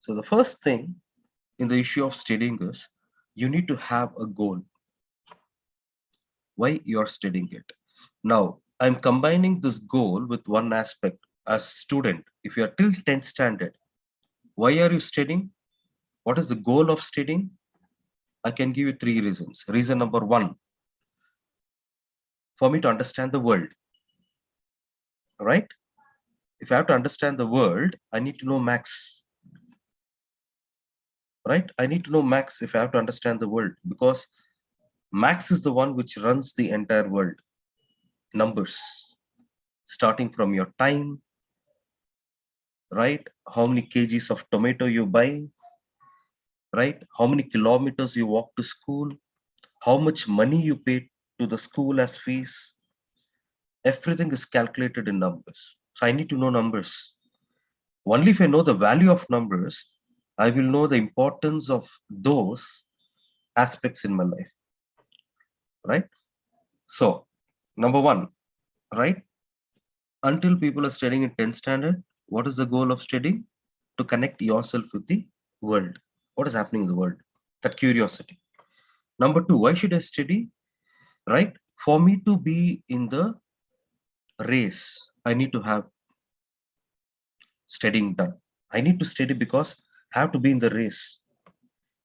So the first thing in the issue of studying is you need to have a goal. Why you are studying it? Now, I'm combining this goal with one aspect. As student, if you are till 10th standard, why are you studying? What is the goal of studying? I can give you three reasons. Reason number one, for me to understand the world, right? If I have to understand the world, I need to know max, right? I need to know max if I have to understand the world, because max is the one which runs the entire world. Numbers, starting from your time, right? How many kgs of tomato you buy, right? How many kilometers you walk to school, how much money you pay to the school as fees. Everything is calculated in numbers. So I need to know numbers. Only if I know the value of numbers, I will know the importance of those aspects in my life, right? So, number one, right? Until people are studying in 10th standard, what is the goal of studying? To connect yourself with the world. What is happening in the world? That curiosity. Number two, why should I study? Right? For me to be in the race, I need to have studying done. I need to study because I have to be in the race.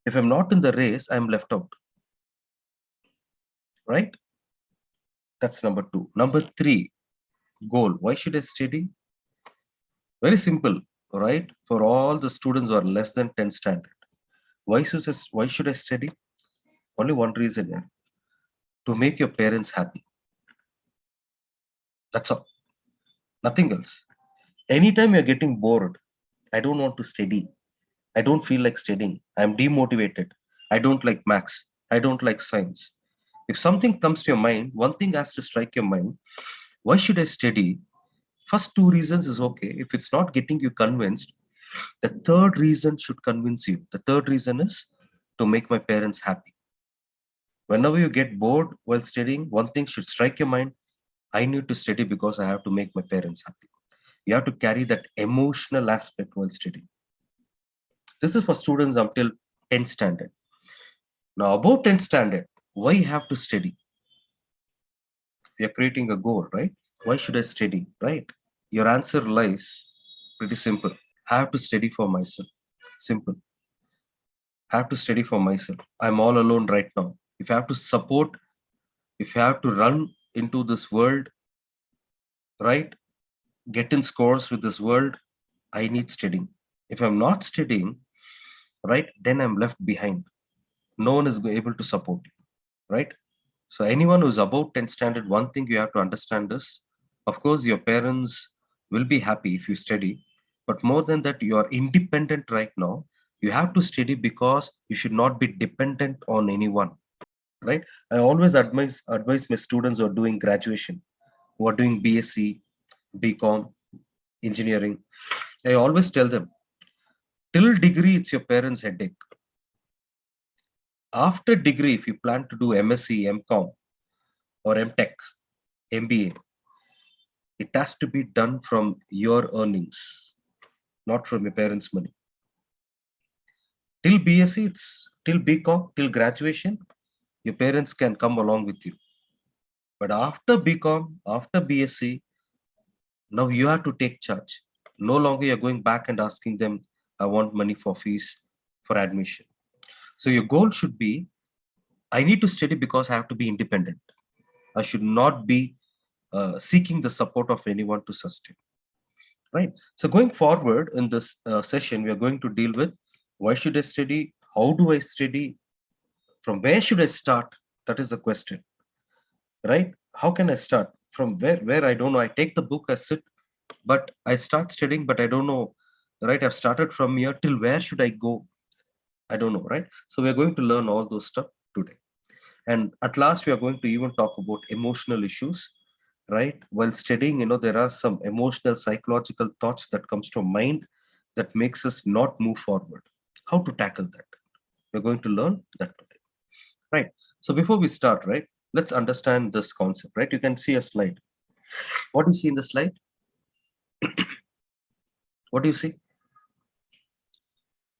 If I'm not in the race, I'm left out. Right? That's number two. Number three, goal. Why should I study? Very simple, right? For all the students who are less than 10 standard. Why should I study? Only one reason, yeah, to make your parents happy. That's all. Nothing else. Anytime you're getting bored, I don't want to study. I don't feel like studying. I'm demotivated. I don't like maths. I don't like science. If something comes to your mind, one thing has to strike your mind. Why should I study? First two reasons is okay. If it's not getting you convinced, the third reason should convince you. The third reason is to make my parents happy. Whenever you get bored while studying, one thing should strike your mind. I need to study because I have to make my parents happy. You have to carry that emotional aspect while studying. This is for students until 10th standard. Now, about 10th standard, why you have to study? We are creating a goal, right? Why should I study, right? Your answer lies pretty simple. I have to study for myself. Simple. I have to study for myself. I'm all alone right now. If I have to support, if I have to run into this world, right? Get in scores with this world, I need studying. If I'm not studying, right, then I'm left behind. No one is able to support you, right? So anyone who's about 10th standard, one thing you have to understand is, of course, your parents will be happy if you study, but more than that, you are independent right now. You have to study because you should not be dependent on anyone, right? I always advise my students who are doing graduation, who are doing BSc, BCom, engineering. I always tell them, till degree, it's your parents' headache. After degree, if you plan to do MSc, MCom, or MTech, MBA, it has to be done from your earnings, not from your parents' money. Till BSc, it's till BCom, till graduation, your parents can come along with you. But after BCom, after BSc, now you have to take charge. No longer you're going back and asking them, I want money for fees for admission. So your goal should be, I need to study because I have to be independent. I should not be seeking the support of anyone to sustain. Right. So going forward in this session, we are going to deal with why should I study? How do I study? From where should I start? That is the question. Right? How can I start? From where I don't know. I take the book, I sit, but I start studying, but I don't know. Right? I've started from here till where should I go? I don't know. Right? So we are going to learn all those stuff today. And at last, we are going to even talk about emotional issues, right? While studying, there are some emotional, psychological thoughts that comes to mind that makes us not move forward. How to tackle that? We're going to learn that today, right? So before we start, right, let's understand this concept, right? You can see a slide. What do you see in the slide? What do you see?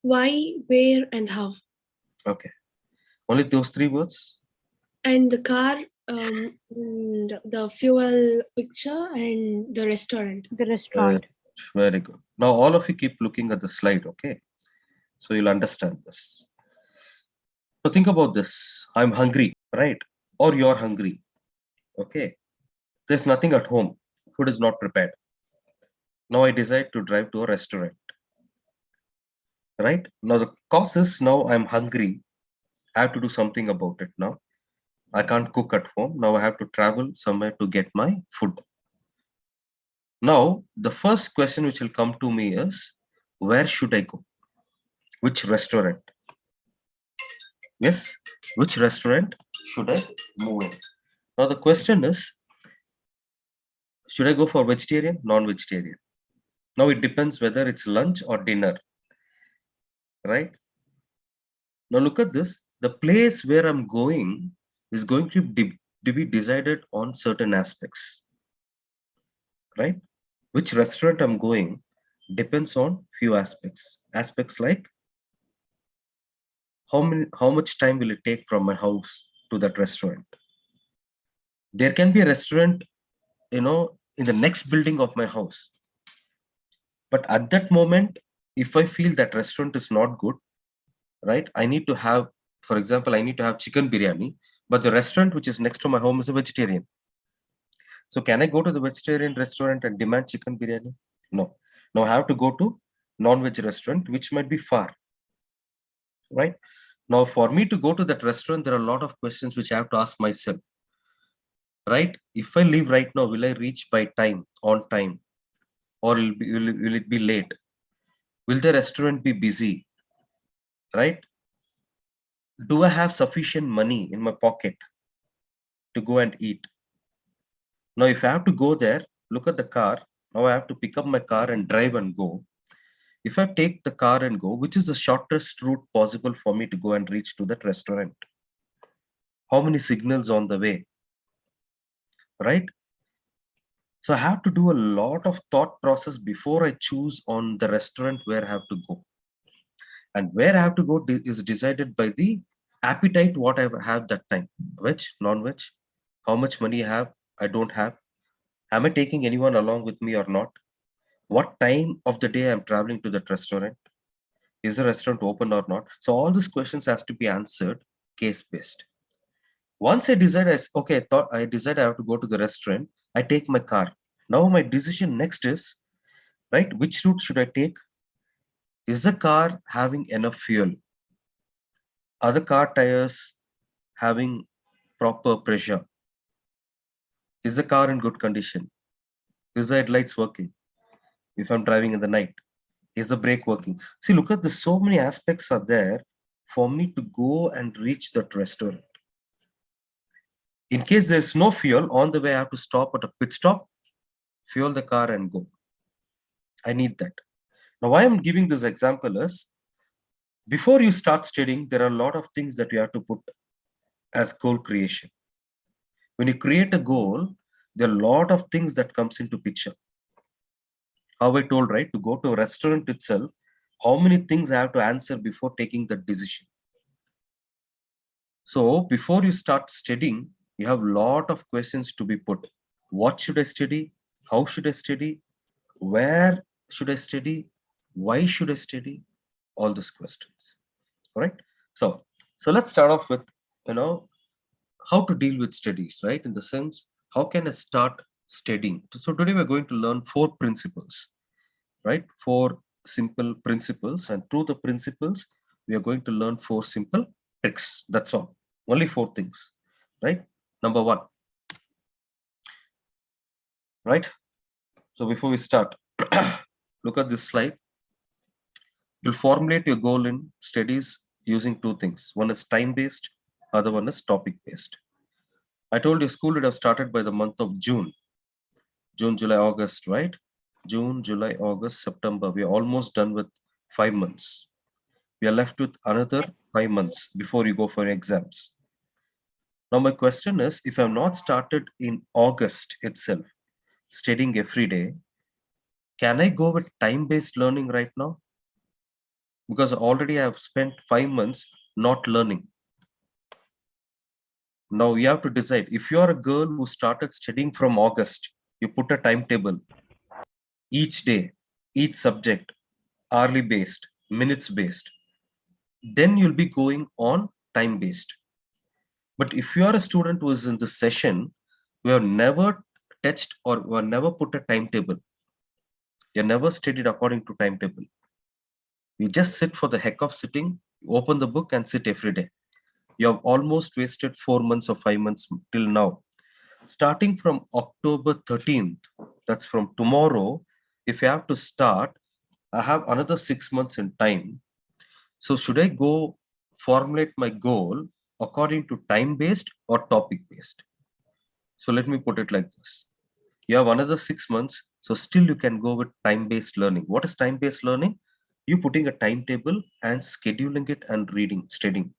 Why, where, and how. Okay. Only those three words? And the car, and the fuel picture, and the restaurant. The Very, restaurant. very good. Now, all of you keep looking at the slide, okay? So you'll understand this. So think about this. I'm hungry, right? Or you're hungry, okay? There's nothing at home. Food is not prepared. Now I decide to drive to a restaurant, right? Now the cause is now I'm hungry. I have to do something about it now. I can't cook at home. Now I have to travel somewhere to get my food. Now, the first question which will come to me is, where should I go? Which restaurant? Yes, which restaurant should I move in? Now the question is, should I go for vegetarian, non-vegetarian? Now it depends whether it's lunch or dinner, right? Now look at this. The place where I'm going is going to be decided on certain aspects, right? Which restaurant I'm going depends on few aspects. Aspects like how much time will it take from my house to that restaurant? There can be a restaurant, in the next building of my house. But at that moment, if I feel that restaurant is not good, right? I need to have, for example, I need to have chicken biryani, but the restaurant which is next to my home is a vegetarian. So can I go to the vegetarian restaurant and demand chicken biryani? No. Now I have to go to non-veg restaurant, which might be far, right? Now, for me to go to that restaurant, there are a lot of questions which I have to ask myself, right? If I leave right now, will I reach by time, on time, or will it be late? Will the restaurant be busy, right? Do I have sufficient money in my pocket to go and eat? Now, if I have to go there, look at the car. Now I have to pick up my car and drive and go. If I take the car and go, which is the shortest route possible for me to go and reach to that restaurant? How many signals on the way, right? So I have to do a lot of thought process before I choose on the restaurant where I have to go. And where I have to go is decided by the appetite what I have that time. Veg, non-veg, how much money I have, I don't have. Am I taking anyone along with me or not? What time of the day I'm traveling to that restaurant? Is the restaurant open or not? So all these questions has to be answered case based. Once I decide, I decide I have to go to the restaurant, I take my car. Now my decision next is, right, which route should I take? Is the car having enough fuel? Are the car tires having proper pressure? Is the car in good condition? Is the headlights working? If I'm driving in the night, is the brake working? See, look at this. So many aspects are there for me to go and reach that restaurant. In case there's no fuel, on the way I have to stop at a pit stop, fuel the car and go. I need that. Now, why I'm giving this example is, before you start studying, there are a lot of things that you have to put as goal creation. When you create a goal, there are a lot of things that comes into picture. How I told, right, to go to a restaurant itself, how many things I have to answer before taking that decision. So before you start studying, you have a lot of questions to be put. What should I study? How should I study? Where should I study? Why should I study? All these questions. All right. So let's start off with, how to deal with studies, right? In the sense, how can I start studying? So today we're going to learn 4 principles, right? 4 simple principles, and through the principles, we are going to learn 4 simple tricks. That's all. Only 4 things, right? Number 1, right? So before we start, look at this slide. You'll formulate your goal in studies using 2 things. One is time-based, other one is topic-based. I told you school would have started by the month of June. June, July, August, right? June, July, August, September. We are almost done with 5 months. We are left with another 5 months before you go for exams. Now, my question is, if I'm not started in August itself, studying every day, can I go with time-based learning right now? because already I have spent 5 months not learning. Now you have to decide. If you are a girl who started studying from August, you put a timetable each day, each subject, hourly based, minutes based, then you'll be going on time based. But if you are a student who is in this session, we have never touched or we have never put a timetable. You never studied according to timetable. You just sit for the heck of sitting, open the book and sit every day. You have almost wasted 4 months or 5 months till now. Starting from October 13th, that's from tomorrow, if you have to start, I have another 6 months in time. So should I go formulate my goal according to time based or topic based? So let me put it like this. You have another 6 months, so still you can go with time based learning. What is time based learning? You putting a timetable and scheduling it and reading, studying.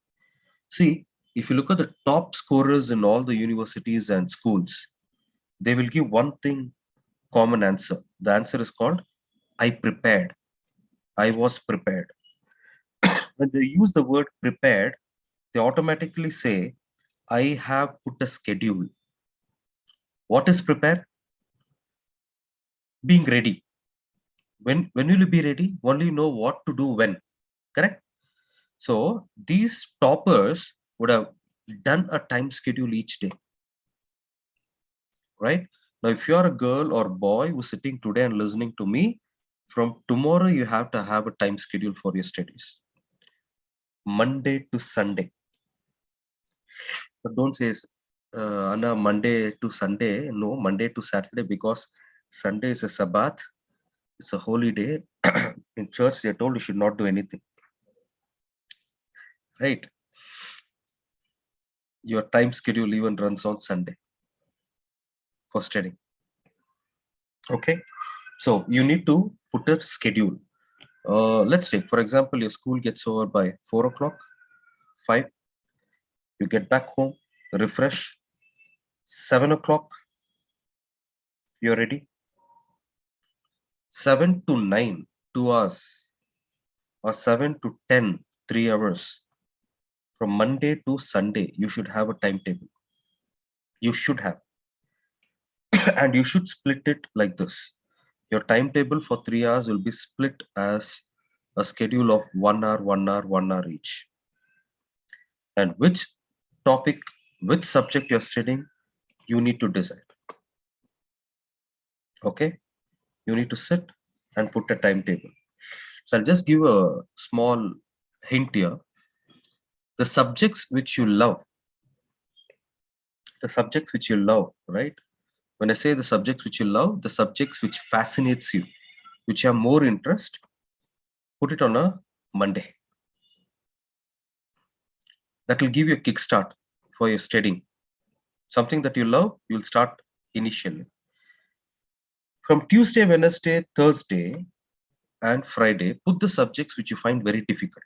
See, if you look at the top scorers in all the universities and schools, they will give one thing common answer. The answer is called I prepared. I was prepared. When they use the word prepared, they automatically say, I have put a schedule. What is prepare? Being ready. When will you be ready? Only you know what to do when. Correct? So these toppers would have done a time schedule each day, right? Now, if you are a girl or boy who's sitting today and listening to me, from tomorrow you have to have a time schedule for your studies. Monday to Sunday. But don't say Anna, Monday to Sunday. No, Monday to Saturday, because Sunday is a Sabbath. It's a holy day. In church, they're told you should not do anything. Right? Your time schedule even runs on Sunday for studying. Okay. So you need to put a schedule. Let's take, for example, your school gets over by 4 o'clock, 5. You get back home, refresh. 7 o'clock, you're ready. 7 to 9, 2 hours, or 7 to 10, 3 hours. From Monday to Sunday, you should have a timetable. You should have. And you should split it like this. Your timetable for 3 hours will be split as a schedule of 1 hour, 1 hour, 1 hour each. And which topic, which subject you're studying, you need to decide. Okay? You need to sit and put a timetable. So I'll just give a small hint here. The subjects which you love, right? When I say the subjects which you love, the subjects which fascinates you, which have more interest, put it on a Monday. That will give you a kickstart for your studying. Something that you love, you'll start initially. From Tuesday, Wednesday, Thursday, and Friday, put the subjects which you find very difficult.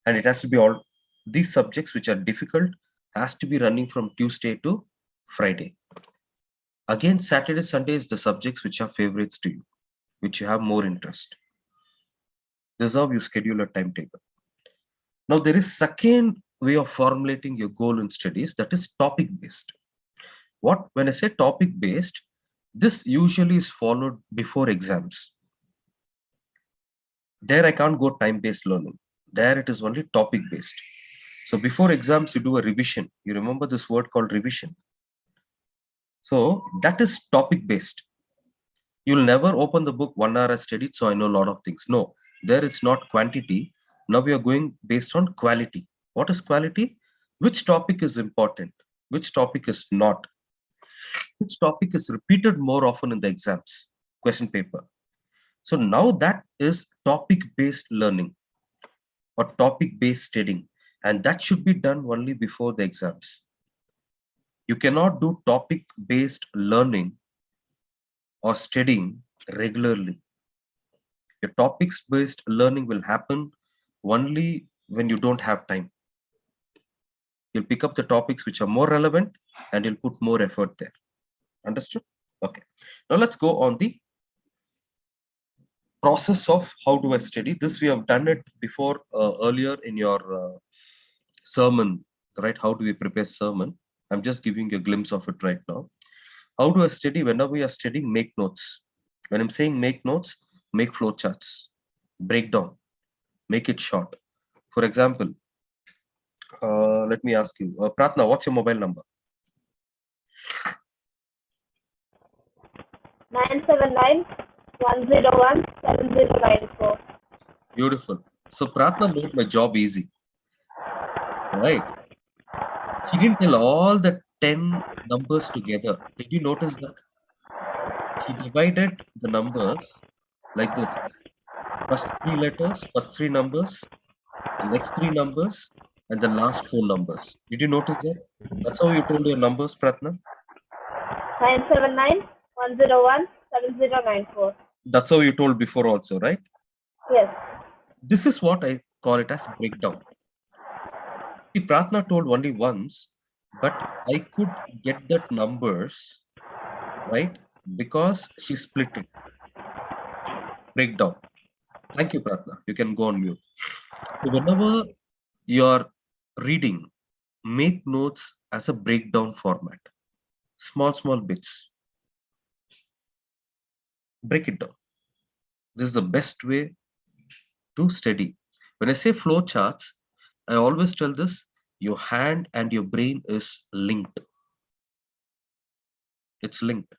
And it has to be all these subjects which are difficult has to be running from Tuesday to Friday. Again, Saturday, Sunday is the subjects which are favorites to you, which you have more interest. This is how you schedule a timetable. Now, there is second way of formulating your goal in studies, that is topic based. When I say topic based, this usually is followed before exams. There I can't go time based learning. There it is only topic based. So before exams, you do a revision. You remember this word called revision. So that is topic based. You'll never open the book 1 hour I studied, so I know a lot of things. No, there it's not quantity. Now we are going based on quality. What is quality? Which topic is important? Which topic is not? Which topic is repeated more often in the exams, question paper? So now that is topic based learning or topic based studying. And that should be done only before the exams. You cannot do topic based learning or studying regularly. Your topics based learning will happen only when you don't have time. You'll pick up the topics which are more relevant and you'll put more effort there. Understood? Okay. Now let's go on the process of how do I study. This we have done it before earlier in your sermon, right? How do we prepare sermon? I'm just giving you a glimpse of it right now. How do I study? Whenever we are studying, make notes. When I'm saying make notes, make flow charts, break down, make it short. For example, let me ask you, Pratna, what's your mobile number? 979-101-7094. Beautiful. So Pratna made my job easy, right? She didn't tell all the 10 numbers together. Did you notice that? She divided the numbers like this. First three letters, first three numbers, the next three numbers, and the last four numbers. Did you notice that? That's how you told your numbers, Pratna? 979-101-7094. That's how you told before also, right? Yes. This is what I call it as breakdown. See, Pratna told only once, but I could get that numbers, right? Because she split it. Breakdown. Thank you, Pratna. You can go on mute. So whenever you're reading, make notes as a breakdown format. Small bits. Break it down. This is the best way to study. When I say flow charts, I always tell this, your hand and your brain is linked. It's linked.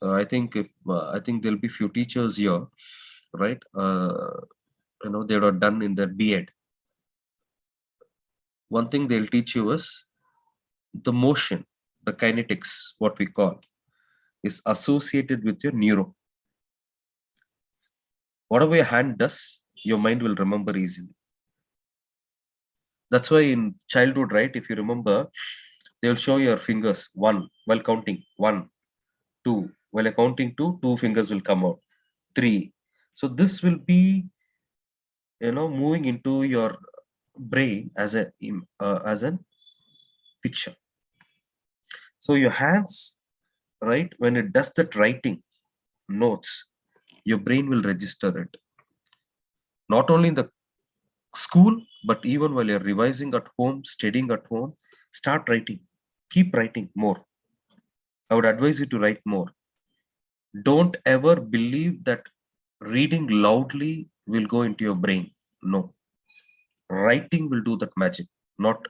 I think there'll be few teachers here, right? They are done in their B.Ed. One thing they'll teach you is the motion, the kinetics, what we call, is associated with your neuro. Whatever your hand does, your mind will remember easily. That's why in childhood, right, if you remember, they'll show your fingers one while counting 1, 2. While you're counting 2, 2 fingers will come out. 3. So this will be, moving into your brain as a picture. So your hands, right, when it does that writing notes, your brain will register it. Not only in the school, but even while you're revising at home, studying at home, start writing. Keep writing more. I would advise you to write more. Don't ever believe that reading loudly will go into your brain. No. Writing will do that magic, not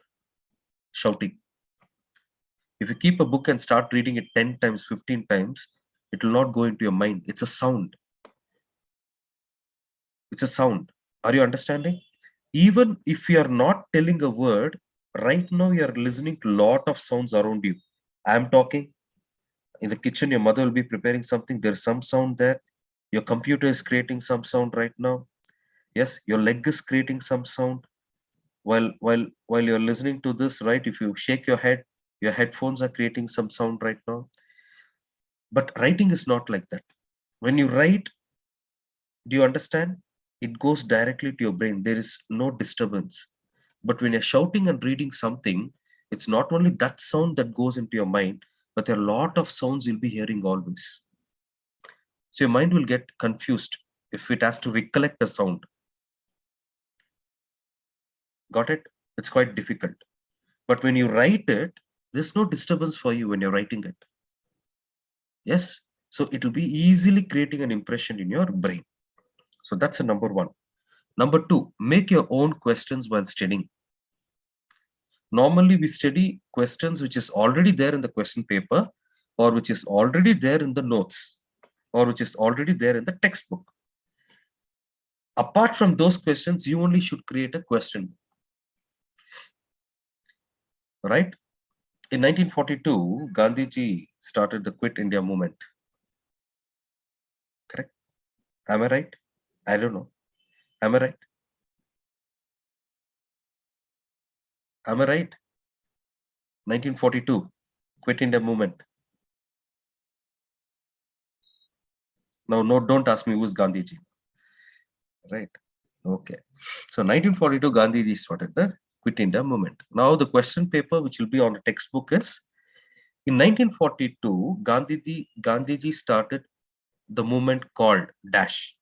shouting. If you keep a book and start reading it 10 times, 15 times, it will not go into your mind. It's a sound. It's a sound. Are you understanding? Even if you are not telling a word, right now you are listening to a lot of sounds around you. I am talking. In the kitchen, your mother will be preparing something. There's some sound there. Your computer is creating some sound right now. Yes, your leg is creating some sound. While you're listening to this, right? If you shake your head, your headphones are creating some sound right now. But writing is not like that. When you write, do you understand? It goes directly to your brain. There is no disturbance. But when you're shouting and reading something, it's not only that sound that goes into your mind, but there are a lot of sounds you'll be hearing always. So your mind will get confused if it has to recollect a sound. Got it? It's quite difficult. But when you write it, there's no disturbance for you when you're writing it. Yes? So it will be easily creating an impression in your brain. So that's a number one. Number two, make your own questions while studying. Normally we study questions which is already there in the question paper, or which is already there in the notes, or which is already there in the textbook. Apart from those questions, you only should create a question. Right? In 1942, Gandhiji started the Quit India movement. Correct? Am I right? I don't know. Am I right? Am I right? 1942, Quit India movement. Now, no, don't ask me who's Gandhiji. Right? Okay. So 1942, Gandhiji started the Quit India movement. Now the question paper which will be on the textbook is, in 1942, Gandhiji started the movement called dash.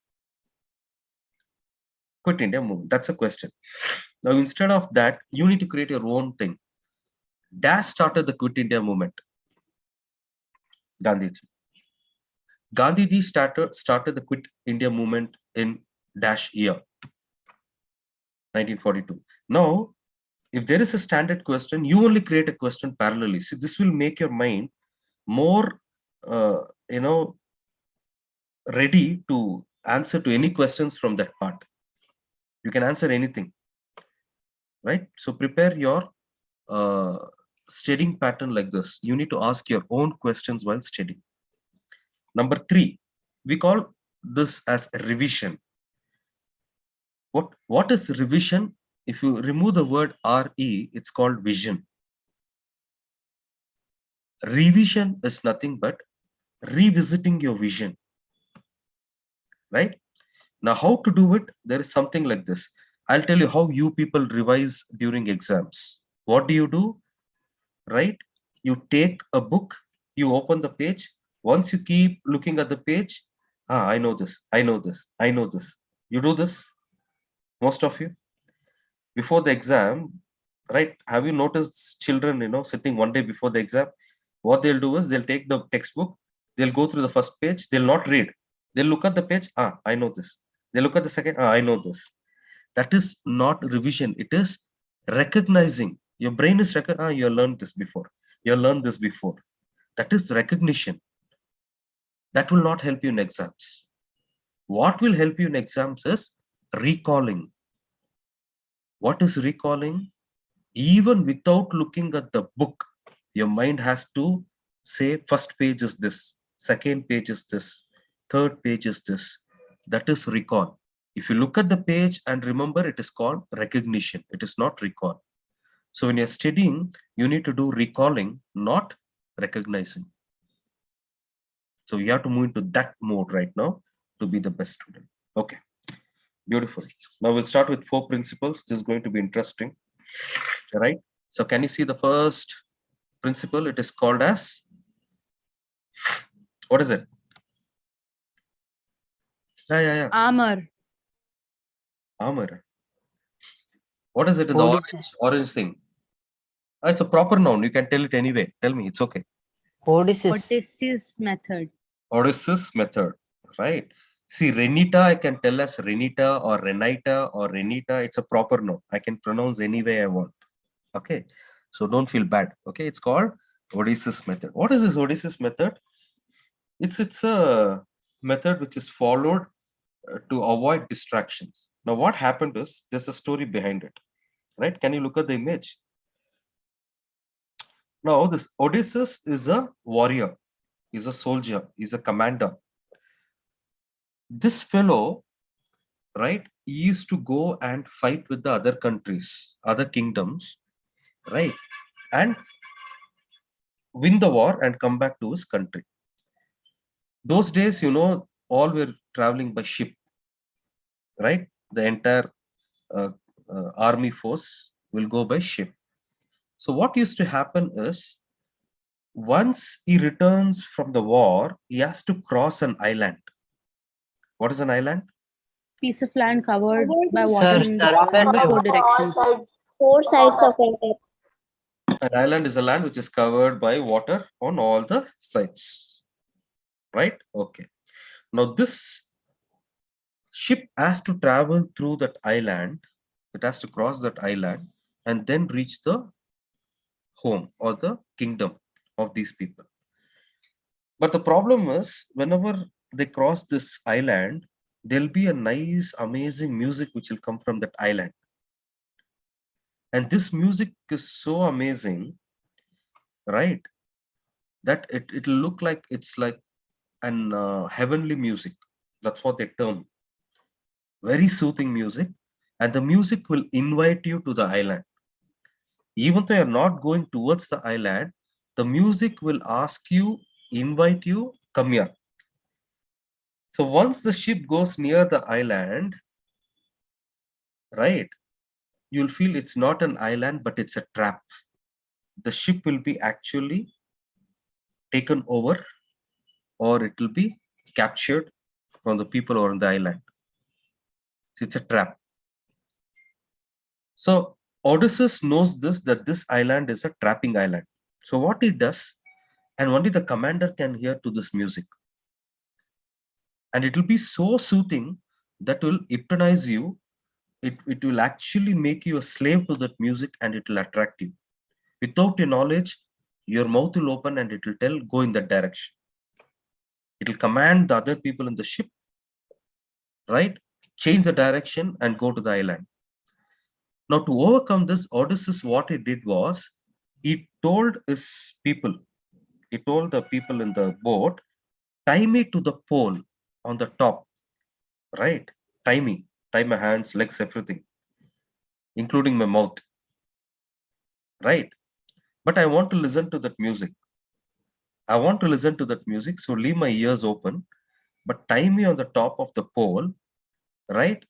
Quit India movement. That's a question. Now, instead of that, you need to create your own thing. Dash started the Quit India movement. Gandhiji. Gandhiji started the Quit India movement in dash year 1942. Now, if there is a standard question, you only create a question parallelly. So this will make your mind more, uh, you know, ready to answer to any questions from that part. You can answer anything, right? So prepare your studying pattern like this. You need to ask your own questions while studying. Number 3, we call this as revision. What is revision? If you remove the word re, it's called vision. Revision is nothing but revisiting your vision, right? Now, how to do it? There is something like this. I'll tell you how you people revise during exams. What do you do? Right? You take a book, you open the page. Once you keep looking at the page, I know this, I know this, I know this. You do this, most of you, before the exam, right? Have you noticed children, sitting one day before the exam? What they'll do is they'll take the textbook, they'll go through the first page, they'll not read. They'll look at the page, I know this. They look at the second, I know this. That is not revision. It is recognizing. Your brain is you learned this before. You learned this before. That is recognition. That will not help you in exams. What will help you in exams is recalling. What is recalling? Even without looking at the book, your mind has to say first page is this, second page is this, third page is this. That is recall. If you look at the page and remember, it is called recognition. It is not recall. So when you're studying, you need to do recalling, not recognizing. So you have to move into that mode right now to be the best student. Okay, beautiful. Now we'll start with 4 principles. This is going to be interesting, right? So can you see the first principle? It is called as, what is it? Yeah. Armor. Armor. What is it in the orange thing? It's a proper noun. You can tell it anyway. Tell me, it's okay. Odysseus method. Odysseus method, right? See, Renita, I can tell as Renita or Renita or Renita. It's a proper noun. I can pronounce any way I want. Okay, so don't feel bad. Okay, it's called Odysseus method. What is this Odysseus method? It's a method which is followed to avoid distractions. Now, what happened is there's a story behind it, right? Can you look at the image? Now, this Odysseus is a warrior, is a soldier, is a commander. This fellow, right, used to go and fight with the other countries, other kingdoms, right, and win the war and come back to his country. Those days, all were traveling by ship, right? The entire army force will go by ship. So what used to happen is, once he returns from the war, he has to cross an island. What is an island? Piece of land covered by Sir, water in the 4 directions. Four sides of it. An island is a land which is covered by water on all the sides, right? Okay. Now this ship has to travel through that island. It has to cross that island and then reach the home or the kingdom of these people. But the problem is, whenever they cross this island, there'll be a nice, amazing music which will come from that island. And this music is so amazing, right, that it'll look like it's like an heavenly music. That's what they term. Very soothing music. And the music will invite you to the island. Even though you're not going towards the island, the music will ask you, invite you, come here. So once the ship goes near the island, right, you'll feel it's not an island, but it's a trap. The ship will be actually taken over, or it will be captured from the people on the island. So it's a trap. So Odysseus knows this, that this island is a trapping island. So what he does, and only the commander can hear to this music, and it will be so soothing that will hypnotize you. It will actually make you a slave to that music, and it will attract you. Without your knowledge, your mouth will open and it will tell, go in that direction. It will command the other people in the ship, right? Change the direction and go to the island. Now, to overcome this, Odysseus, what he did was, he told his people, he told the people in the boat, tie me to the pole on the top, right? Tie me, tie my hands, legs, everything, including my mouth, right? But I want to listen to that music. I want to listen to that music, so leave my ears open, but tie me on the top of the pole, right?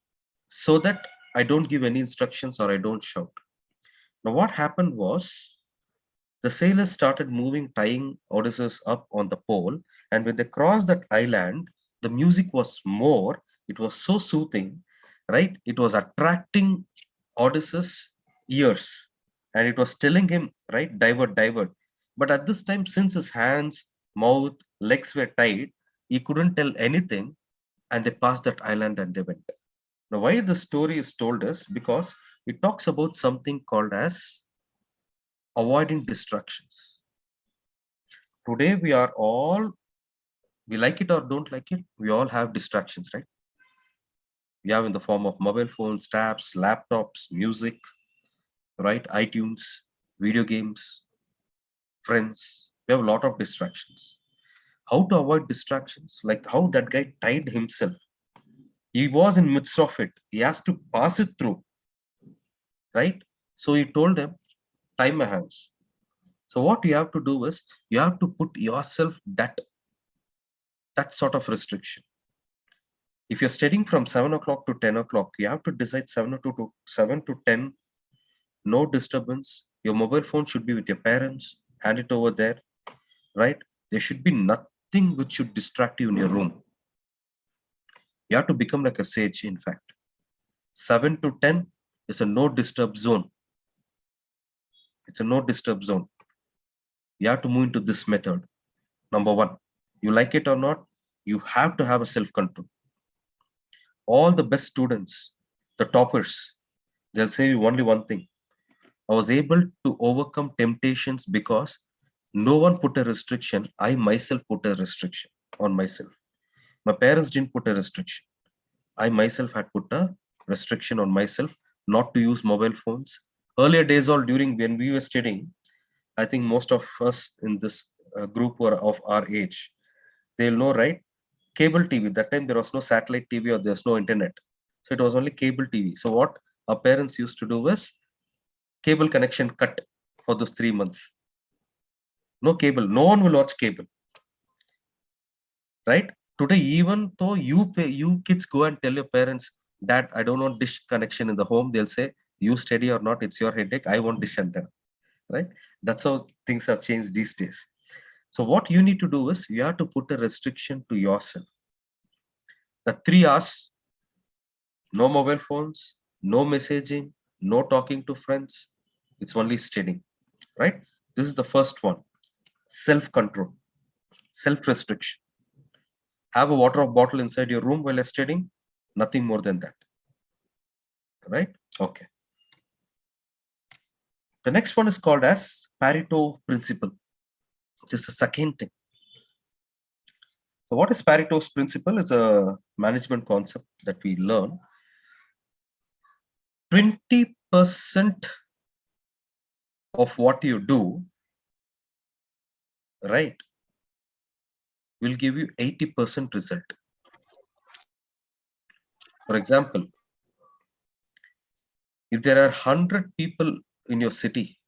So that I don't give any instructions or I don't shout. Now, what happened was, the sailors started moving, tying Odysseus up on the pole, and when they crossed that island, the music was more, it was so soothing, right? It was attracting Odysseus' ears, and it was telling him, right, divert, divert. But at this time, since his hands, mouth, legs were tied, he couldn't tell anything, and they passed that island and they went. Now, why the story is told is because it talks about something called as avoiding distractions. Today, we like it or don't like it, we all have distractions, right? We have in the form of mobile phones, tabs, laptops, music, right? iTunes, video games, friends. We have a lot of distractions. How to avoid distractions? Like how that guy tied himself. He was in midst of it. He has to pass it through, right? So he told them, tie my hands. So what you have to do is, you have to put yourself that sort of restriction. If you're studying from 7 o'clock to 10 o'clock, you have to decide 7 to 10, no disturbance. Your mobile phone should be with your parents, hand it over there, right? There should be nothing which should distract you in your room. You have to become like a sage, in fact. 7 to 10 is a no disturb zone. It's a no disturb zone. You have to move into this method. Number one, you like it or not, you have to have a self-control. All the best students, the toppers, they'll say you only one thing. I was able to overcome temptations because no one put a restriction. I myself put a restriction on myself. My parents didn't put a restriction. I myself had put a restriction on myself not to use mobile phones. Earlier days, all during when we were studying, I think most of us in this group were of our age. They'll know, right? Cable TV. That time there was no satellite TV or there's no internet. So it was only cable TV. So what our parents used to do was, cable connection cut for those 3 months. No cable. No one will watch cable. Right? Today, even though you kids go and tell your parents, Dad, I don't want dish connection in the home, they'll say, you steady or not, it's your headache. I want dish antenna. Right? That's how things have changed these days. So what you need to do is, you have to put a restriction to yourself. The 3 hours, no mobile phones, no messaging, no talking to friends. It's only studying, right? This is the first one. Self-control, self-restriction. Have a water bottle inside your room while you're studying. Nothing more than that, right? Okay. The next one is called as Pareto principle. This is the second thing. So what is Pareto's principle? It's a management concept that we learn. 20% of what you do, right, will give you 80% result. For example, if there are 100 people in your city,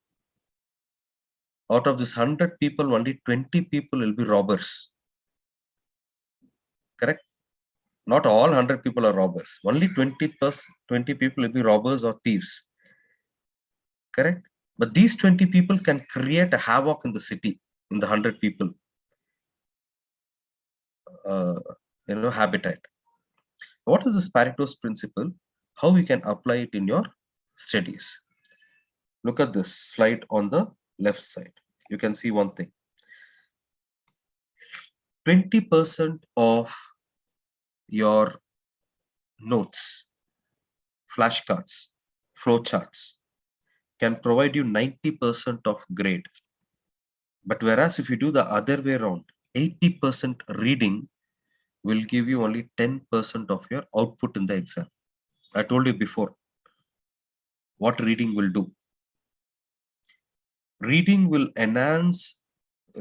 out of this 100 people, only 20 people will be robbers. Correct? Not all 100 people are robbers. Only 20 people will be robbers or thieves. Correct? But these 20 people can create a havoc in the city, in the 100 people uh, habitat. What is this Pareto's principle? How we can apply it in your studies. Look at this slide on the left side. You can see one thing. 20% of your notes, flashcards, flowcharts can provide you 90% of grade. But whereas if you do the other way around, 80% reading will give you only 10% of your output in the exam. I told you before what reading will do. Reading will enhance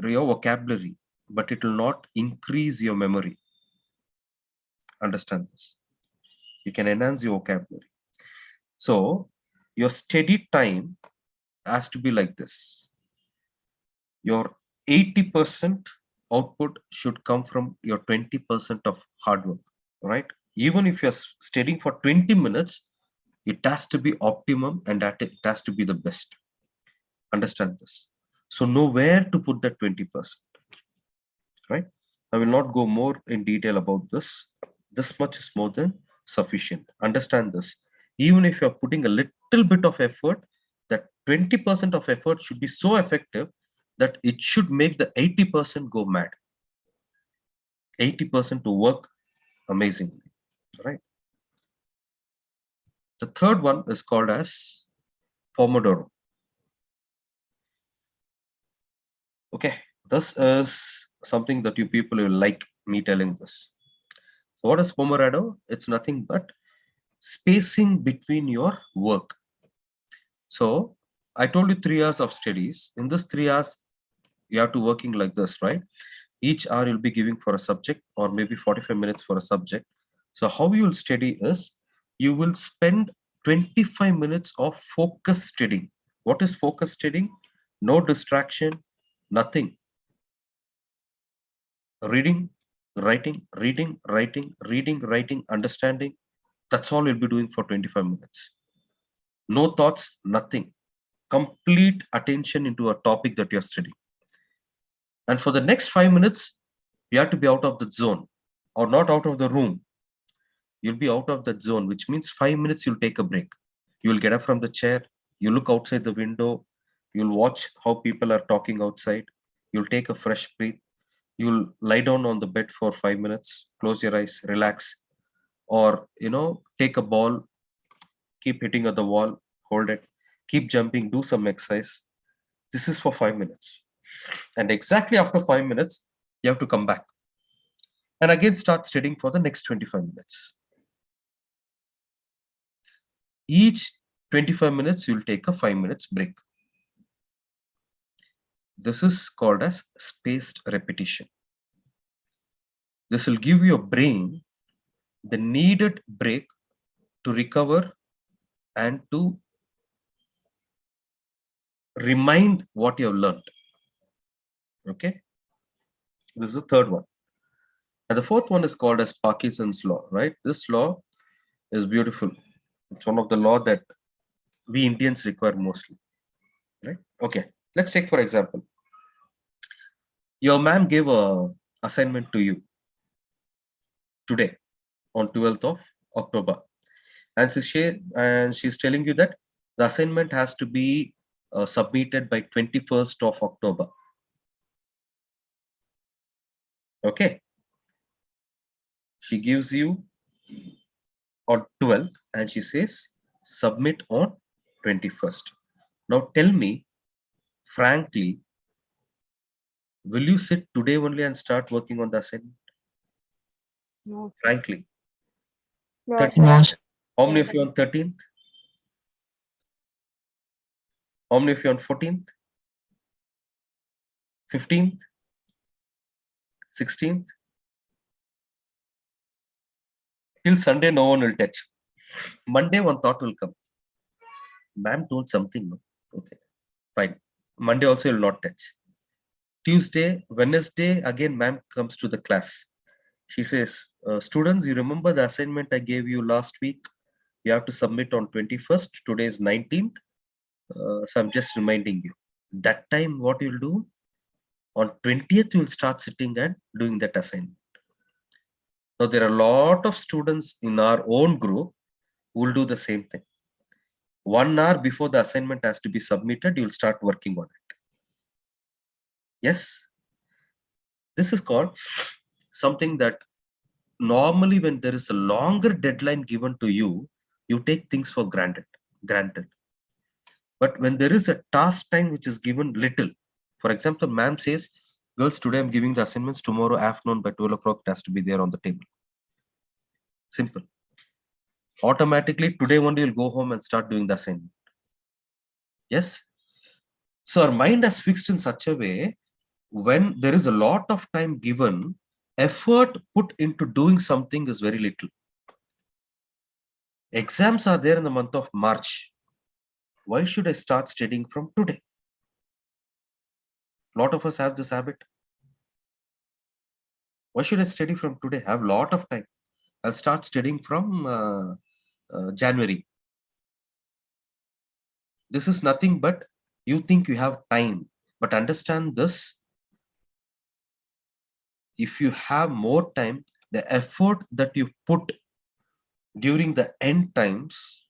your vocabulary, but it will not increase your memory. Understand this. You can enhance your vocabulary. So your study time has to be like this. Your 80% output should come from your 20% of hard work, right? Even if you're studying for 20 minutes, it has to be optimum and that it has to be the best. Understand this. So know where to put that 20%, right? I will not go more in detail about this. This much is more than sufficient. Understand this. Even if you're putting a little bit of effort, that 20% of effort should be so effective that it should make the 80% go mad. 80% to work amazingly, right? The third one is called as Pomodoro. Okay, this is something that you people will like me telling this. So what is Pomodoro? It's nothing but spacing between your work. So I told you 3 hours of studies. In this 3 hours, you have to working like this, right? Each hour you'll be giving for a subject or maybe 45 minutes for a subject. So how you will study is you will spend 25 minutes of focus studying. What is focus studying? No distraction, nothing. Reading, writing, reading, writing, reading, writing, understanding. That's all you'll be doing for 25 minutes. No thoughts, nothing. Complete attention into a topic that you're studying. And for the next 5 minutes, you have to be out of the zone or not out of the room. You'll be out of that zone, which means 5 minutes you'll take a break. You'll get up from the chair, you look outside the window, you'll watch how people are talking outside, you'll take a fresh breath, you'll lie down on the bed for 5 minutes, close your eyes, relax, or take a ball, keep hitting at the wall, hold it, keep jumping, do some exercise. This is for 5 minutes. And exactly after 5 minutes, you have to come back and again start studying for the next 25 minutes. Each 25 minutes, you'll take a 5 minutes break. This is called as spaced repetition. This will give your brain the needed break to recover and to remind what you have learned. Okay, this is the third one. And the fourth one is called as Parkinson's law, right? This law is beautiful. It's one of the law that we Indians require mostly, right? Okay, let's take for example. Your ma'am gave a assignment to you today on 12th of October. And she's telling you that the assignment has to be submitted by 21st of October. Okay. She gives you on 12th and she says submit on 21st. Now tell me, frankly, will you sit today only and start working on the assignment? No. Frankly. No, 13th. sir. How many of you on 13th? How many of you on 14th? 15th? 16th? Till Sunday, no one will touch. Monday, one thought will come. Ma'am told something. No? Okay, fine. Monday also will not touch. Tuesday, Wednesday, again, ma'am comes to the class. She says, students, you remember the assignment I gave you last week? You have to submit on 21st. Today is 19th. So I'm just reminding you. That time, what you'll do? On 20th, you'll start sitting and doing that assignment. Now, there are a lot of students in our own group who will do the same thing. 1 hour before the assignment has to be submitted, you'll start working on it. Yes, this is called something that normally when there is a longer deadline given to you, you take things for granted. But when there is a task time which is given little, for example, ma'am says, girls, today I'm giving the assignments, tomorrow afternoon by 12 o'clock it has to be there on the table. Simple. Automatically, today only you'll go home and start doing the assignment. Yes. So our mind is fixed in such a way, when there is a lot of time given, effort put into doing something is very little. Exams are there in the month of March. Why should I start studying from today? A lot of us have this habit. Why should I study from today? I have a lot of time. I'll start studying from January. This is nothing but you think you have time. But understand this. If you have more time, the effort that you put during the end times,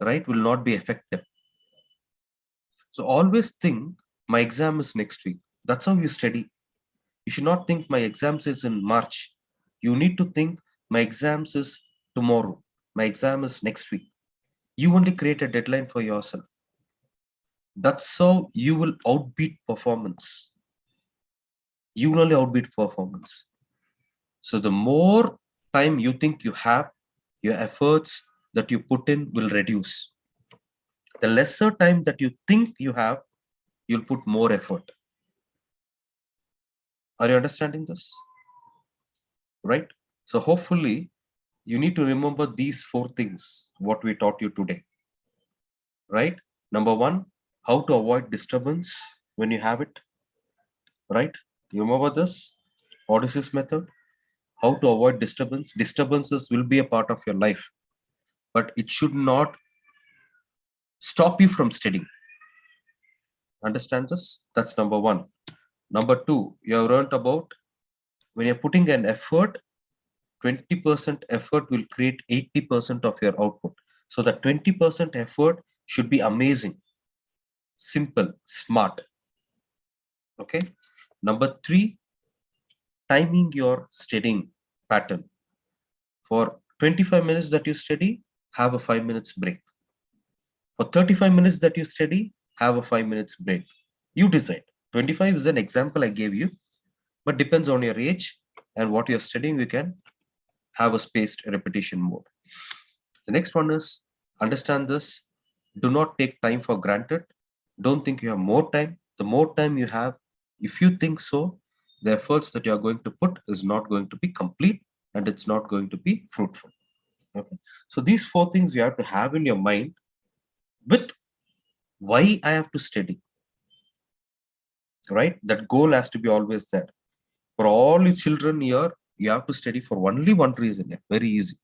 right, will not be effective. So always think my exam is next week. That's how you study. You should not think my exams is in March. You need to think my exams is tomorrow. My exam is next week. You only create a deadline for yourself. That's how you will outbeat performance. You will only outbeat performance. So the more time you think you have, your efforts that you put in will reduce. The lesser time that you think you have, you'll put more effort. Are you understanding this? Right? So hopefully you need to remember these 4 things, what we taught you today. Right? Number 1, how to avoid disturbance when you have it. Right? You remember this? What is this method? How to avoid disturbance. Disturbances will be a part of your life, but it should not stop you from studying. Understand this? That's number 1. Number 2, you have learned about when you're putting an effort, 20% effort will create 80% of your output. So the 20% effort should be amazing, simple, smart. Okay. Number 3, timing your studying pattern. For 25 minutes that you study, have a 5 minutes break. For 35 minutes that you study, have a 5 minutes break. You decide. 25 is an example I gave you, but depends on your age and what you're studying, we can have a spaced repetition mode. The next one is understand this. Do not take time for granted. Don't think you have more time. The more time you have, if you think so, the efforts that you are going to put is not going to be complete and it's not going to be fruitful. Okay. So these 4 things you have to have in your mind with why I have to study. Right? That goal has to be always there. For all the children here, you have to study for only one reason. Yeah, very easy.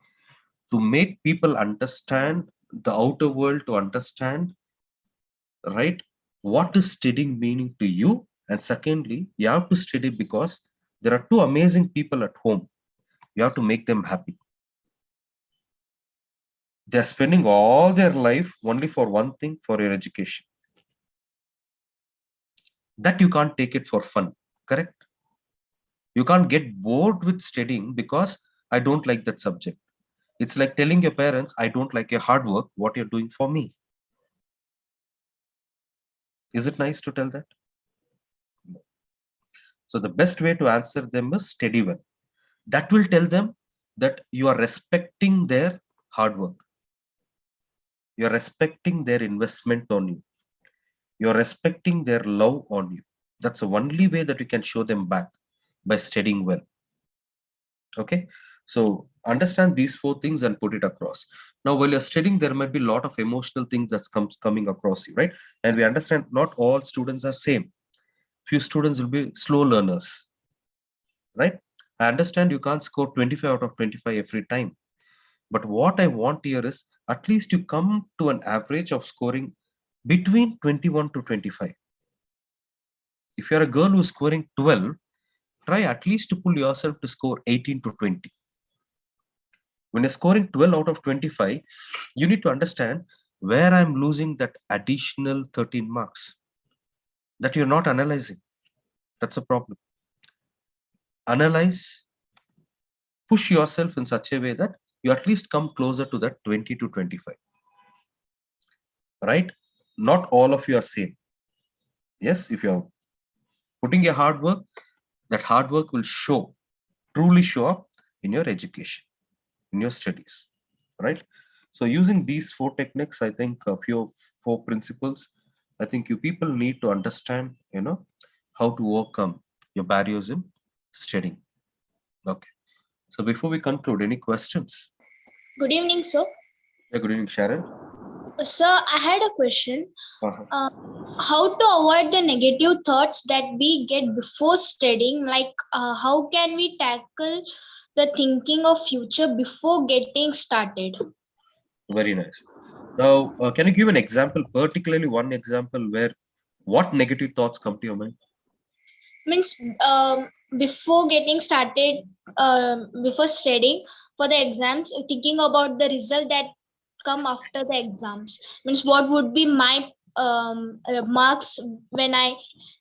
To make people understand the outer world, to understand, right, what is studying meaning to you. And secondly, you have to study because there are 2 amazing people at home. You have to make them happy. They're spending all their life only for one thing, for your education. That you can't take it for fun, correct? You can't get bored with studying because I don't like that subject. It's like telling your parents, I don't like your hard work, what you're doing for me. Is it nice to tell that? So the best way to answer them is study well. That will tell them that you are respecting their hard work. You're respecting their investment on you. You're respecting their love on you. That's the only way that you can show them back, by studying well. Okay. So understand these 4 things and put it across. Now, while you're studying, there might be a lot of emotional things that's coming across you, right? And we understand not all students are same. Few students will be slow learners, right? I understand you can't score 25 out of 25 every time. But what I want here is at least you come to an average of scoring between 21 to 25. If you're a girl who's scoring 12, try at least to pull yourself to score 18 to 20. When you're scoring 12 out of 25, you need to understand where I'm losing that additional 13 marks that you're not analyzing. That's a problem. Analyze, push yourself in such a way that you at least come closer to that 20 to 25. Right? Not all of you are same. Yes, if you're putting your hard work, that hard work will truly show up in your education, in your studies. Right? So using these 4 techniques, I think a few of 4 principles, I think you people need to understand, how to overcome your barriers in studying. Okay. So before we conclude, any questions? Good evening, sir. Yeah, good evening, Sharon. Sir, I had a question. Uh-huh. How to avoid the negative thoughts that we get before studying? Like, how can we tackle the thinking of future before getting started? Very nice. Now, can you give an example, particularly one example where what negative thoughts come to your mind? Means, before getting started, before studying for the exams, thinking about the result that come after the exams. Means, what would be my marks when I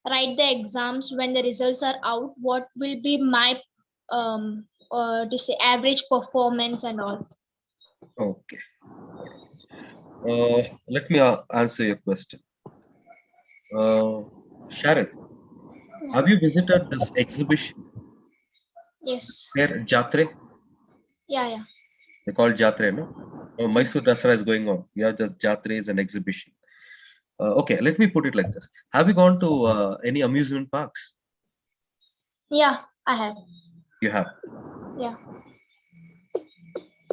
write the exams, when the results are out? What will be my to say average performance and all? Okay. Let me answer your question. Sharon, have you visited this exhibition? Yes. There, Jatre? Yeah. They call it Jatre, no? Mysore Dasara is going on. Yeah, just Jatre is an exhibition. Okay, let me put it like this. Have you gone to any amusement parks? Yeah, I have. You have. Yeah.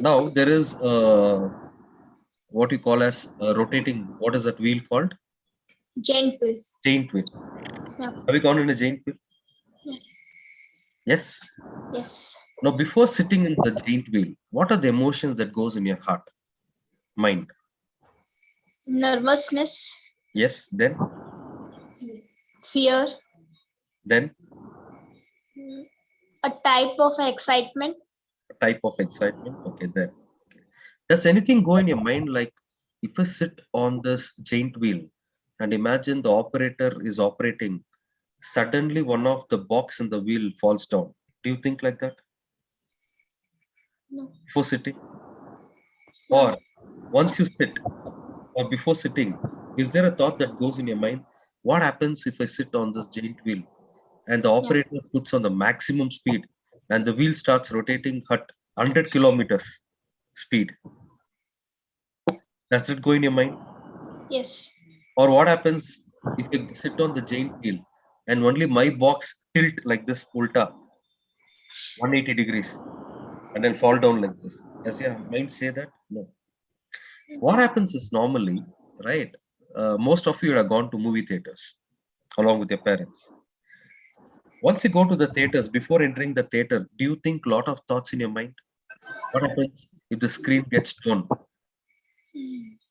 Now there is what you call as rotating. What is that wheel called? Giant wheel. Giant wheel. Yeah. Have you gone in a giant wheel? Yeah. Yes. Yes. Now, before sitting in the giant wheel, what are the emotions that goes in your heart, mind? Nervousness, Yes. Then fear, a a type of excitement. type of excitement. Okay. Then. Okay. Does anything go in your mind like if I sit on this giant wheel and imagine the operator is operating, suddenly one of the box in the wheel falls down. Do you think like that No. before sitting? No. Or once you sit or before sitting, is there a thought that goes in your mind? What happens if I sit on this giant wheel and the operator puts on the maximum speed and the wheel starts rotating at 100 kilometers speed? Does it go in your mind? Yes. Or what happens if I sit on the giant wheel and only my box tilt like this ulta 180 degrees and then fall down like this? Does your mind say that? No. What happens is normally, right? Most of you have gone to movie theaters along with your parents. Once you go to the theaters, before entering the theater, do you think a lot of thoughts in your mind? What happens if the screen gets torn?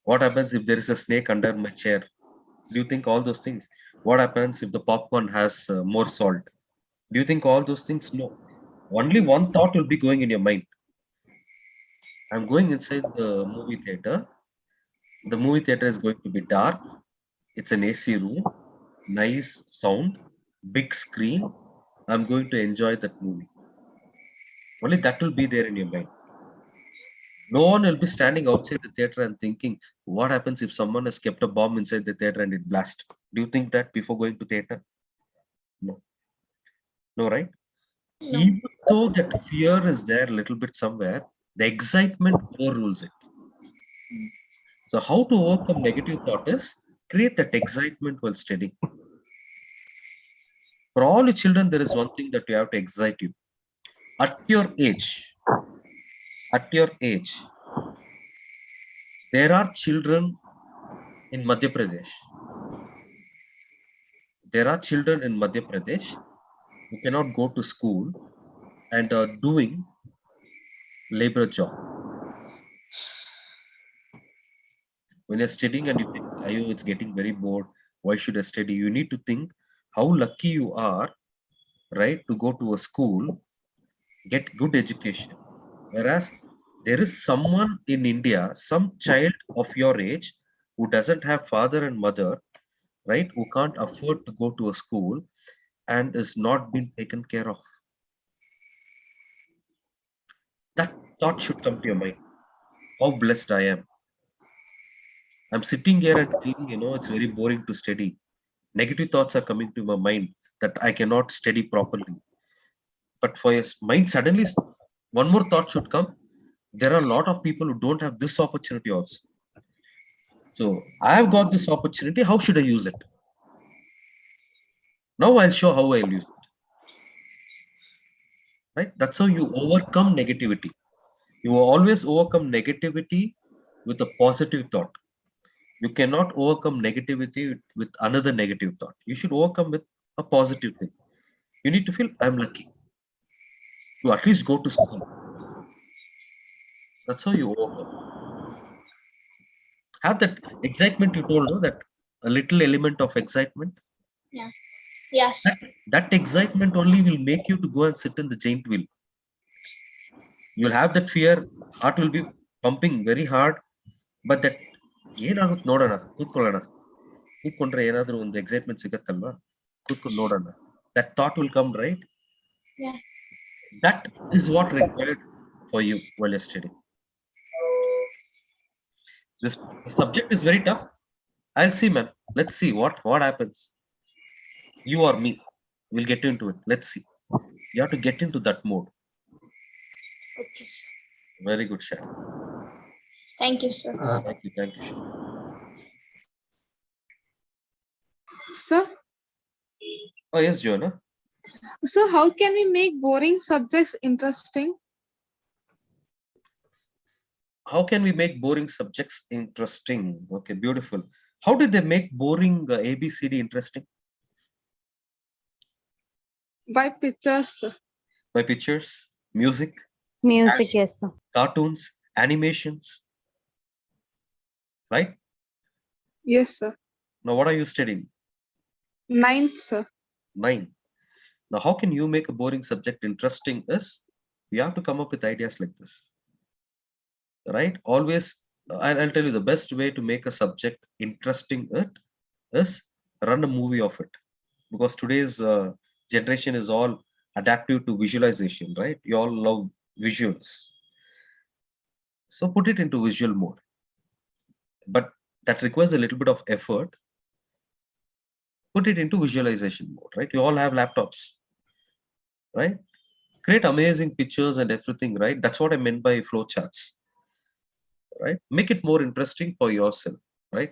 What happens if there is a snake under my chair? Do you think all those things? What happens if the popcorn has more salt? Do you think all those things? No. Only one thought will be going in your mind. I'm going inside the movie theater. The movie theater is going to be dark. It's an AC room, nice sound, big screen. I'm going to enjoy that movie. Only that will be there in your mind. No one will be standing outside the theater and thinking, what happens if someone has kept a bomb inside the theater and it blasts? Do you think that before going to theater? No. No, right? No. Even though that fear is there a little bit somewhere, the excitement overrules it. So how to overcome negative thought is create that excitement while studying. For all the children, there is one thing that you have to excite you. At your age, there are children in Madhya Pradesh. There are children in Madhya Pradesh who cannot go to school and are doing labor job. When you're studying and you think, Ayo, it's getting very bored. Why should I study? You need to think how lucky you are, right, to go to a school, get good education. Whereas there is someone in India, some child of your age who doesn't have father and mother, right? Who can't afford to go to a school and is not being taken care of. That thought should come to your mind. How blessed I am. I'm sitting here and feeling, it's very boring to study. Negative thoughts are coming to my mind that I cannot study properly. But for your mind, suddenly one more thought should come. There are a lot of people who don't have this opportunity also. So I have got this opportunity. How should I use it? Now I'll show how I'll use it. Right? That's how you overcome negativity. You will always overcome negativity with a positive thought. You cannot overcome negativity with another negative thought. You should overcome with a positive thing. You need to feel I'm lucky to at least go to school. That's how you overcome. Have that excitement you told, no? That a little element of excitement. Yes. That excitement only will make you to go and sit in the giant wheel. You'll have that fear, heart will be pumping very hard, but that ಏನಾಗುತ್ತೆ ನೋಡೋಣ ಕೂತ್ಕೊಳ್ಳೋಣ ಕೂತ್ಕೊಂಡ್ರೆ ಏನಾದ್ರೂ ಒಂದು excitement ಸಿಗತ್ತಲ್ವಾ ಕೂತ್ಕೊಂಡು ನೋಡೋಣ that thought will come, right? Yeah. That is what required for you while you're studying. This subject is very tough. I'll see, man. Let's see what happens. You or me, we'll get into it. Let's see. You have to get into that mode. Okay, sir. Very good, Shah. Thank you, sir. Thank you, Shah. Sir, Oh yes, Joanna. so how can we make boring subjects interesting? How can we make boring subjects interesting? Okay, beautiful. How did they make boring ABCD interesting? By pictures, sir. By pictures, music, Music, yes, sir. cartoons, animations, right? Yes, sir. Now, what are you studying? 9th, sir. 9. Now, how can you make a boring subject interesting is you have to come up with ideas like this, right? Always, I'll tell you the best way to make a subject interesting is run a movie of it, because today's generation is all adaptive to visualization, right? You all love visuals, so put it into visual mode, but that requires a little bit of effort. Put it into visualization mode, right? You all have laptops, right? Create amazing pictures and everything, right? That's what I meant by flowcharts, right? Make it more interesting for yourself, right?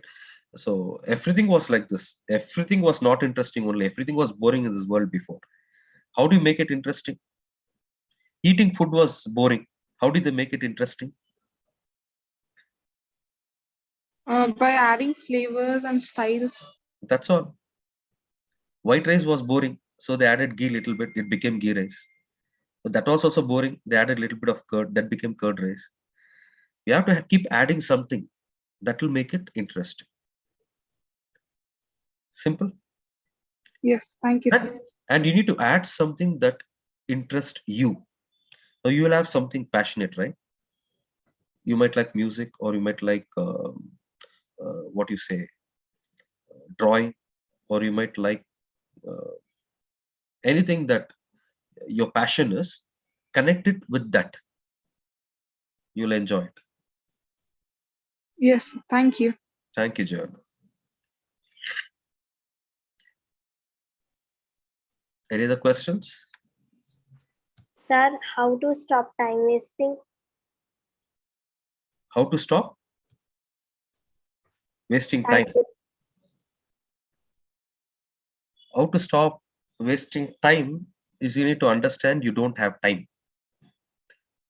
So everything was like this. Everything was not interesting only. Everything was boring in this world before. How do you make it interesting? Eating food was boring. How did they make it interesting? By adding flavors and styles. That's all. White rice was boring, so they added ghee little bit. It became ghee rice. But that was also boring. They added a little bit of curd. That became curd rice. You have to keep adding something that will make it interesting. Simple. Yes, thank you, sir. And you need to add something that interests you. So you will have something passionate, right? You might like music, or you might like what you say, drawing, or you might like anything that your passion is. Connect it with that. You'll enjoy it. Yes, thank you. Thank you, John. Any other questions? Sir, how to stop time wasting? How to stop wasting time? How to stop wasting time is you need to understand you don't have time.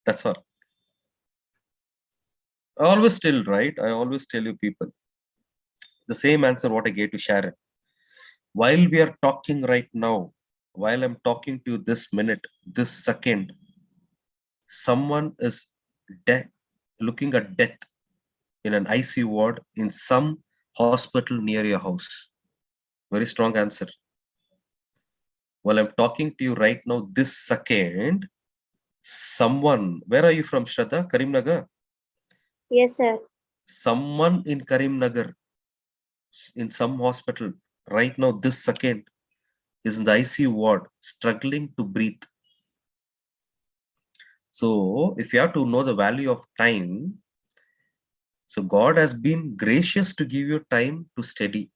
That's all. I always tell, right? I always tell you people the same answer what I gave to Sharon. While we are talking right now, while I'm talking to you this minute, this second, someone is looking at death in an ICU ward in some hospital near your house. Very strong answer. While I'm talking to you right now, this second, someone, where are you from, Shraddha? Karimnagar? Yes, sir. Someone in Karimnagar in some hospital right now, this second, is in the ICU ward, struggling to breathe. So if you have to know the value of time, so God has been gracious to give you time to study.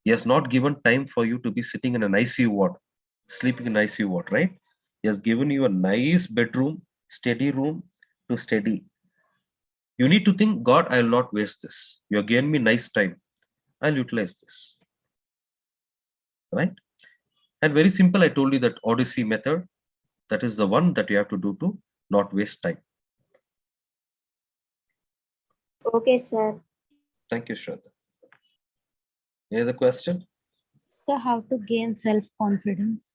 He has not given time for you to be sitting in an ICU ward, sleeping in ICU ward, right? He has given you a nice bedroom, study room to study. You need to think, God, I will not waste this. You have given me nice time. I'll utilize this. Right? And very simple, I told you that Odyssey method, that is the one that you have to do to not waste time. Okay, sir. Thank you, Shraddha. Any other question? So how to gain self-confidence?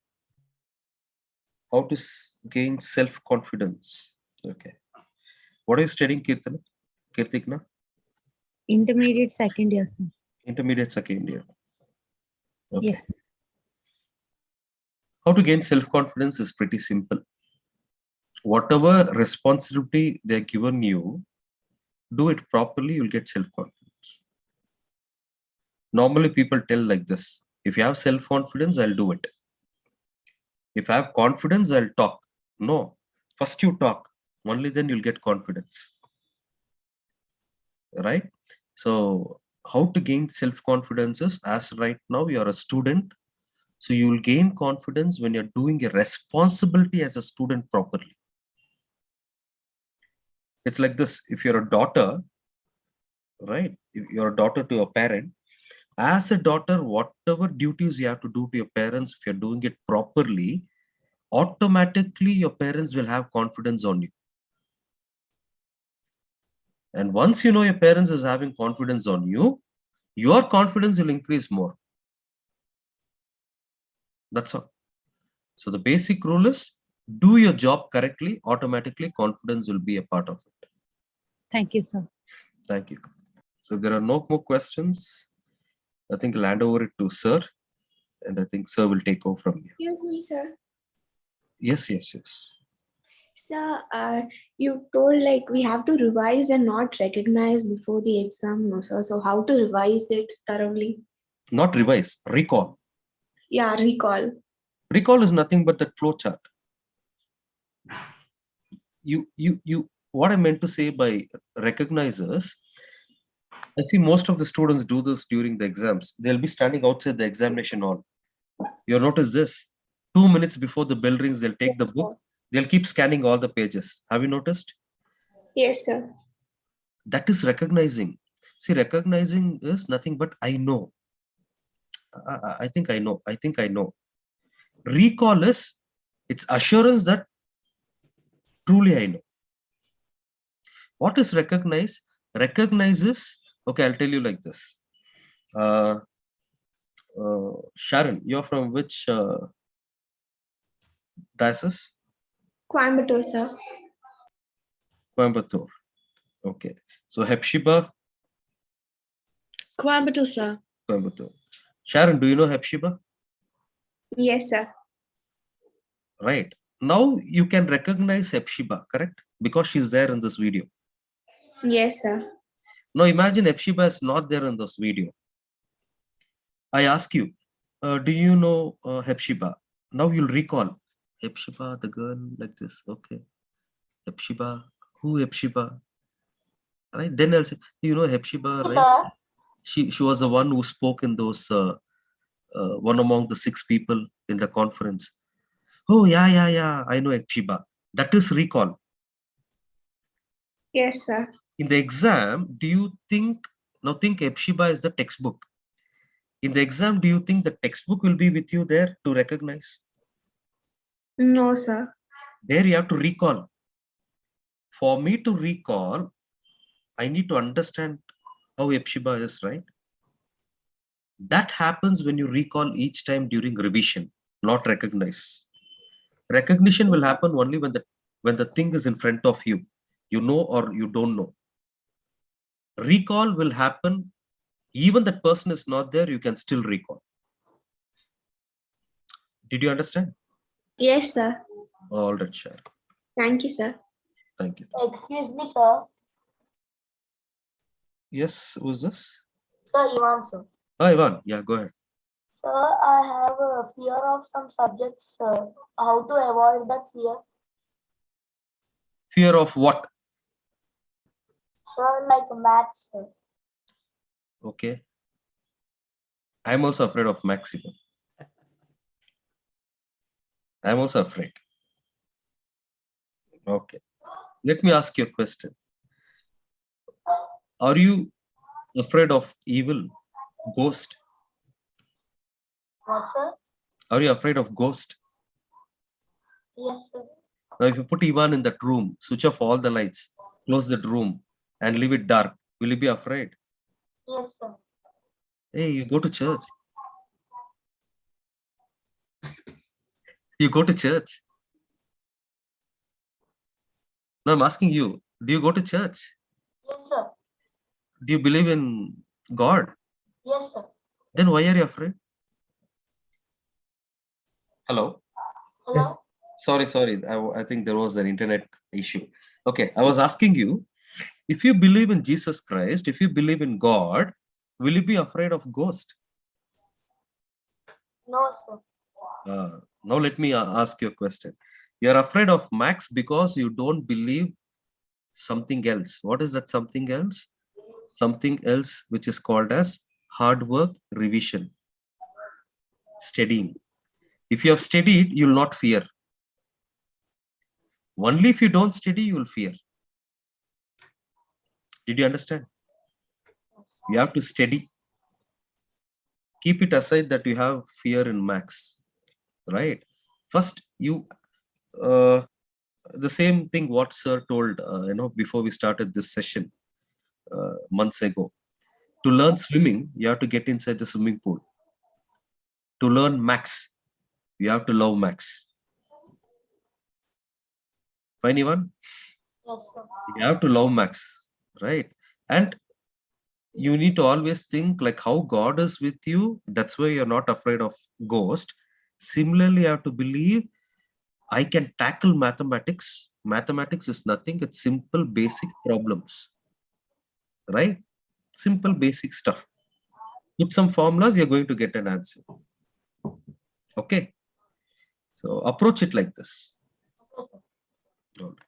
How to gain self-confidence. Okay. What are you studying, Kirtikna? Intermediate second year, sir. Intermediate second year. Okay. Yes. How to gain self-confidence is pretty simple. Whatever responsibility they're given you, do it properly, you'll get self-confidence. Normally people tell like this, if you have self-confidence, I'll do it. If I have confidence, I'll talk. No, first you talk, only then you'll get confidence. Right? So how to gain self-confidence is, as right now you're a student, so you will gain confidence when you're doing a responsibility as a student properly. It's like this, if you're a daughter, right? If you're a daughter to a parent, as a daughter, whatever duties you have to do to your parents, if you're doing it properly, automatically your parents will have confidence on you. And once you know your parents is having confidence on you, your confidence will increase more. That's all. So the basic rule is, do your job correctly, automatically confidence will be a part of it. Thank you, sir. Thank you. So if there are no more questions, I think I'll hand over it to sir, and I think sir will take over from here. Excuse me, sir. Yes. Sir, you told like we have to revise and not recognize before the exam, no, sir. So how to revise it thoroughly? Not revise, recall. Yeah, recall. Recall is nothing but that flow chart. What I meant to say by recognize is, I see most of the students do this during the exams. They'll be standing outside the examination hall. You'll notice this. 2 minutes before the bell rings, they'll take the book. They'll keep scanning all the pages. Have you noticed? Yes, sir. That is recognizing. See, recognizing is nothing but I know. I think I know. I think I know. Recall is, it's assurance that truly I know. What is recognize? Recognize is, okay, I'll tell you like this. Sharon, you're from which diocese? Coimbatore, sir. Coimbatore. Okay. So Hepzibah, Coimbatore, sir. Coimbatore. Sharon, do you know Hepzibah? Yes, sir. Right. Now you can recognize Hepzibah, correct? Because she's there in this video. Yes, sir. Now imagine Hepzibah is not there in this video. I ask you, do you know Hepzibah? Now you'll recall Hepzibah, the girl like this. Okay. Hepzibah, who Hepzibah? Right. Then I'll say, you know Hepzibah, right? Sir. She was the one who spoke in those one among the 6 people in the conference. Oh yeah. I know Hepzibah. That is recall. Yes, sir. In the exam, do you think, now think Hepzibah is the textbook. In the exam, do you think the textbook will be with you there to recognize? No, sir. There you have to recall. For me to recall, I need to understand how Hepzibah is, right? That happens when you recall each time during revision, not recognize. Recognition will happen only when the thing is in front of you. You know or you don't know. Recall will happen even that person is not there, you can still recall. Did you understand? Yes, sir. All right, Sharon. Thank you, sir. Thank you. Excuse me, sir. Yes, who's this? Sir, Ivan, sir. Hi, Ivan. Yeah, go ahead. Sir, I have a fear of some subjects. How to avoid that fear? Fear of what? Sir, like maths, sir. Okay. I'm also afraid of max even. I'm also afraid. Okay. Let me ask you a question. Are you afraid of evil, ghost? What, sir? Are you afraid of ghost? Yes, sir. Now, if you put Ivan in that room, switch off all the lights, close that room, and leave it dark, will you be afraid? Yes, sir. Hey, you go to church. You go to church. Now I'm asking you, do you go to church? Yes, sir. Do you believe in God? Yes, sir. Then why are you afraid? Hello? Hello? Sorry. I think there was an internet issue. Okay, I was asking you, if you believe in Jesus Christ, if you believe in God, will you be afraid of ghost? No, sir. Now let me ask you a question. You're afraid of Max because you don't believe something else. What is that something else? Something else which is called as hard work, revision, studying. If you have studied, you will not fear. Only if you don't study, you will fear. Did you understand? You have to study. Keep it aside that you have fear in Max, right? First, the same thing what sir told, before we started this session months ago. To learn swimming, you have to get inside the swimming pool. To learn Max, you have to love Max. Fine, Ivan? Yes, sir. You have to love Max, right? And you need to always think like how God is with you. That's why you're not afraid of ghost. Similarly, you have to believe I can tackle mathematics. Mathematics is nothing. It's simple, basic problems, right? Simple, basic stuff. Put some formulas, you're going to get an answer. Okay. So approach it like this. Okay, sir. All right.